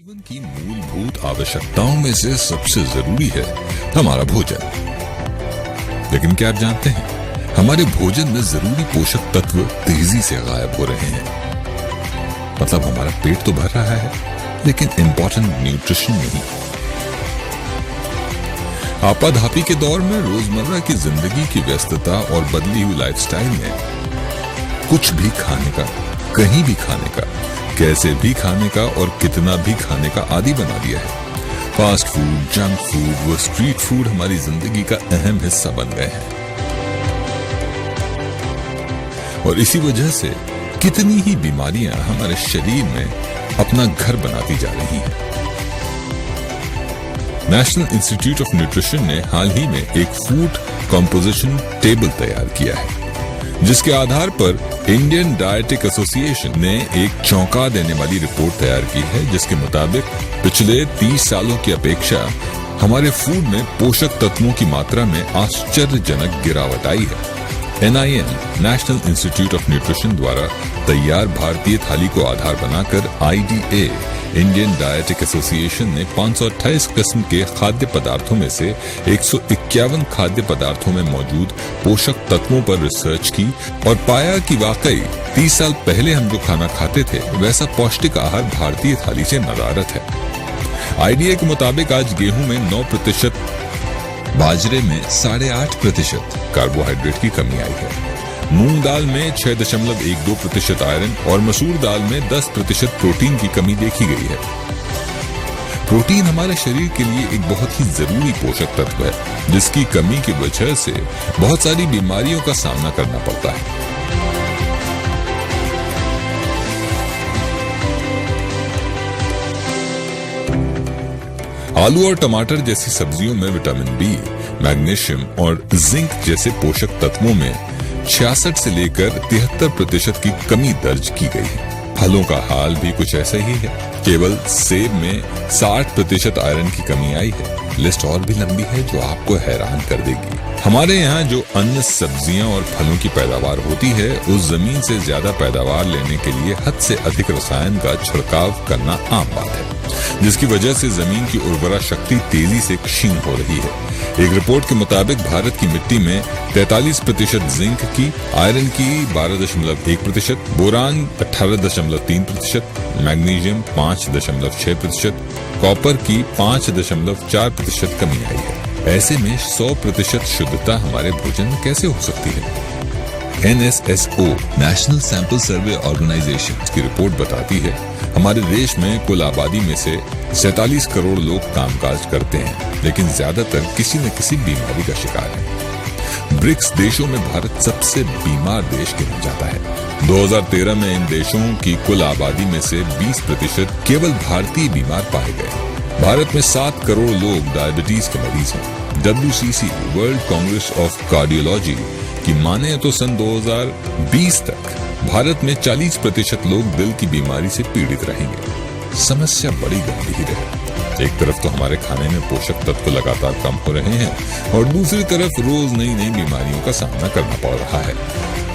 जीवन की मूलभूत आवश्यकताओं में से सबसे जरूरी है हमारा भोजन। लेकिन क्या आप जानते हैं, हमारे भोजन में जरूरी पोषक तत्व तेजी से गायब हो रहे हैं। मतलब हमारा पेट तो भर रहा है, लेकिन इंपॉर्टेंट न्यूट्रिशन नहीं। आपाधापी के दौर में रोजमर्रा की जिंदगी की व्यस्तता और बदली हुई लाइफस्टाइल ने कुछ भी खाने का, कहीं भी खाने का, कैसे भी खाने का और कितना भी खाने का आदी बना दिया है। फास्ट फूड, जंक फूड व स्ट्रीट फूड हमारी जिंदगी का अहम हिस्सा बन गए हैं और इसी वजह से कितनी ही बीमारियां हमारे शरीर में अपना घर बनाती जा रही हैं। नेशनल इंस्टीट्यूट ऑफ न्यूट्रिशन ने हाल ही में एक फूड कंपोजिशन टेबल तैयार किया है, जिसके आधार पर इंडियन डायटिक एसोसिएशन ने एक चौंका देने वाली रिपोर्ट तैयार की है, जिसके मुताबिक पिछले 30 सालों की अपेक्षा हमारे फूड में पोषक तत्वों की मात्रा में आश्चर्यजनक गिरावट आई है। NIN national institute of nutrition द्वारा तैयार भारतीय थाली को आधार बनाकर IDA इंडियन डायटिक एसोसिएशन ने 528 किस्म के खाद्य पदार्थों में से 151 खाद्य पदार्थों में मौजूद पोषक तत्वों पर रिसर्च की और पाया कि वाकई 30 साल पहले हम जो खाना खाते थे वैसा पौष्टिक आहार भारतीय थाली से नदारद है। IDA के मुताबिक आज गेहूं में 9%, बाजरे में 8.5% कार्बोहाइड्रेट की कमी आई है। मूंग दाल में 6.12% आयरन और मसूर दाल में 10% प्रोटीन की कमी देखी गई है। प्रोटीन हमारे शरीर के लिए एक बहुत ही जरूरी पोषक तत्व है, जिसकी कमी की वजह से बहुत सारी बीमारियों का सामना करना पड़ता है। आलू और टमाटर जैसी सब्जियों में विटामिन बी, मैग्नीशियम और जिंक जैसे पोषक तत्वों में 66 से लेकर 73% की कमी दर्ज की गई है। फलों का हाल भी कुछ ऐसा ही है। केवल सेब में 60% आयरन की कमी आई है। लिस्ट और भी लंबी है जो आपको हैरान कर देगी। हमारे यहाँ जो अन्न, सब्जियां और फलों की पैदावार होती है, उस जमीन से ज्यादा पैदावार लेने के लिए हद से अधिक रसायन का छिड़काव करना आम बात है, जिसकी वजह से जमीन की उर्वरा शक्ति तेजी से क्षीण हो रही है। एक रिपोर्ट के मुताबिक भारत की मिट्टी में 43% जिंक की, आयरन की 12.1%, बोरान 18.3%, मैग्नीशियम 5.6%, कॉपर की 5.4% कमी आई है। ऐसे में 100% शुद्धता हमारे भोजन में कैसे हो सकती है? NSSO national sample survey organisation की रिपोर्ट बताती है हमारे देश में कुल आबादी में से 47 करोड़ लोग कामकाज करते हैं, लेकिन ज्यादातर किसी न किसी बीमारी का शिकार है। ब्रिक्स देशों में भारत सबसे बीमार देश गिना जाता है। 2013 में इन देशों की कुल आबादी में से 20% केवल भारतीय बीमार पाए गए। भारत में 7 करोड़ लोग डायबिटीज के मरीज हैं। WCC world Congress of cardiology की माने तो सन 2020 तक भारत में 40% लोग दिल की बीमारी से पीड़ित रहेंगे। समस्या बड़ी गंभीर है। एक तरफ तो हमारे खाने में पोषक तत्व लगातार कम हो रहे हैं और दूसरी तरफ रोज नई नई बीमारियों का सामना करना पड़ रहा है।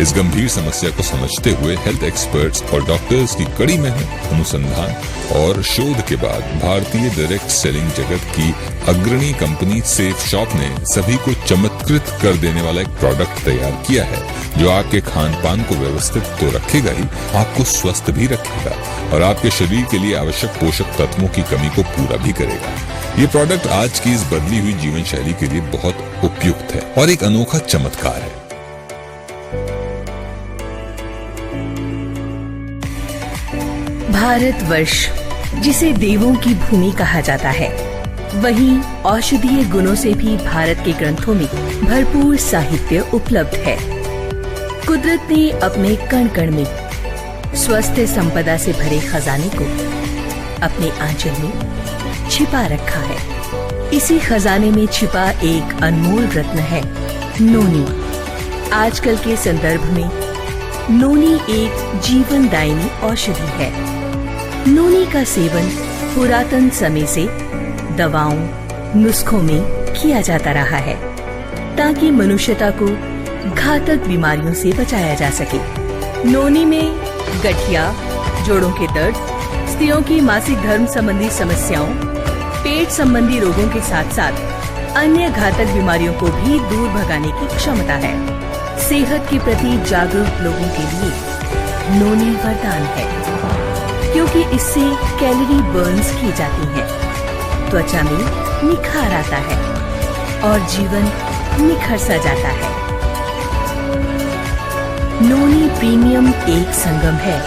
इस गंभीर समस्या को समझते हुए हेल्थ एक्सपर्ट्स और डॉक्टर्स की कड़ी मेहनत, अनुसंधान और शोध के बाद भारतीय डायरेक्ट सेलिंग जगत की अग्रणी कंपनी सेफ शॉप ने सभी को चमत्कृत कर देने वाला एक प्रोडक्ट तैयार किया है, जो आपके खान पान को व्यवस्थित तो रखेगा ही, आपको स्वस्थ भी रखेगा और आपके शरीर के लिए आवश्यक पोषक तत्वों की कमी को पूरा भी करेगा। ये प्रोडक्ट आज की इस बदली हुई जीवन शैली के लिए बहुत उपयुक्त है और एक अनोखा चमत्कार है। भारतवर्ष, जिसे देवों की भूमि कहा जाता है, वहीं औषधीय गुणों से भी भारत के ग्रंथों में भरपूर साहित्य उपलब्ध है। कुदरत ने अपने कण कण में स्वास्थ्य संपदा से भरे खजाने को अपने आंचल में छिपा रखा है। इसी खजाने में छिपा एक अनमोल रत्न है नोनी। आजकल के संदर्भ में नोनी एक जीवनदायिनी औषधि है। नोनी का सेवन पुरातन समय से दवाओं, नुस्खों में किया जाता रहा है, ताकि मनुष्यता को घातक बीमारियों से बचाया जा सके। नोनी में गठिया, जोड़ों के दर्द, स्त्रियों की मासिक धर्म संबंधी समस्याओं, पेट संबंधी रोगों के साथ साथ अन्य घातक बीमारियों को भी दूर भगाने की क्षमता है। सेहत के प्रति जागरूक लोगों के लिए नोनी वरदान है, क्योंकि इससे कैलोरी बर्न्स की जाती हैं, त्वचा में निखार आता है और जीवन निखर सा जाता है। नोनी प्रीमियम एक संगम है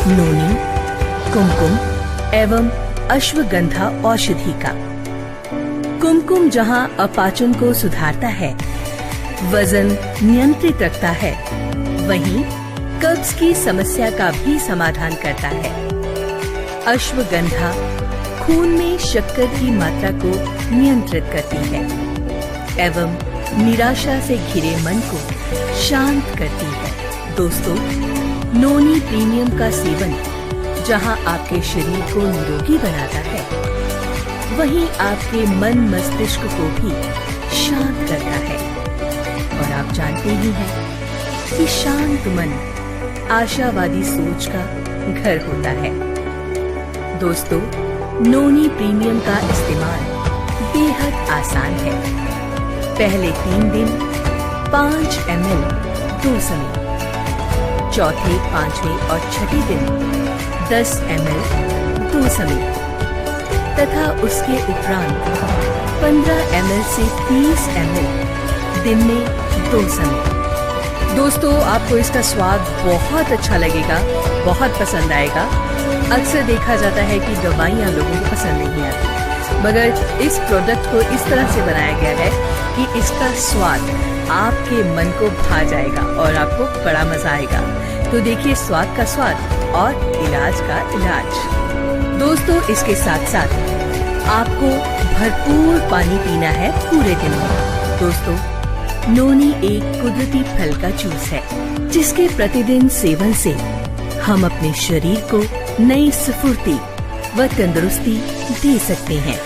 नोनी, कुमकुम एवं अश्वगंधा औषधि का। कुमकुम जहां अपाचन को सुधारता है, वजन नियंत्रित रखता है, वहीं कब्ज की समस्या का भी समाधान करता है। अश्वगंधा खून में शक्कर की मात्रा को नियंत्रित करती है एवं निराशा से घिरे मन को शांत करती है। दोस्तों, नोनी प्रीमियम का सेवन जहां आपके शरीर को निरोगी बनाता है, वहीं आपके मन मस्तिष्क को भी शांत करता है। और आप जानते ही हैं कि शांत मन आशावादी सोच का घर होता है। दोस्तों, नोनी प्रीमियम का इस्तेमाल बेहद आसान है। पहले 3 दिन 5 ml 2 समय, चौथे, 5वें और छठे दिन 10 ml 2 समय तथा उसके उपरांत 15 ml से 30 ml दिन में 2 समय। दोस्तों, आपको इसका स्वाद बहुत अच्छा लगेगा, बहुत पसंद आएगा। अक्सर देखा जाता है कि दवाइयाँ लोगों को पसंद नहीं आती, मगर इस प्रोडक्ट को इस तरह से बनाया गया है कि इसका स्वाद आपके मन को भा जाएगा और आपको बड़ा मजा आएगा। तो देखिए, स्वाद का स्वाद और इलाज का इलाज। दोस्तों, इसके साथ साथ आपको भरपूर पानी पीना है पूरे दिन में। दोस्तों, नोनी एक कुदरती फल का जूस है, जिसके प्रतिदिन सेवन से हम अपने शरीर को नई स्फूर्ति व तंदुरुस्ती दे सकते हैं।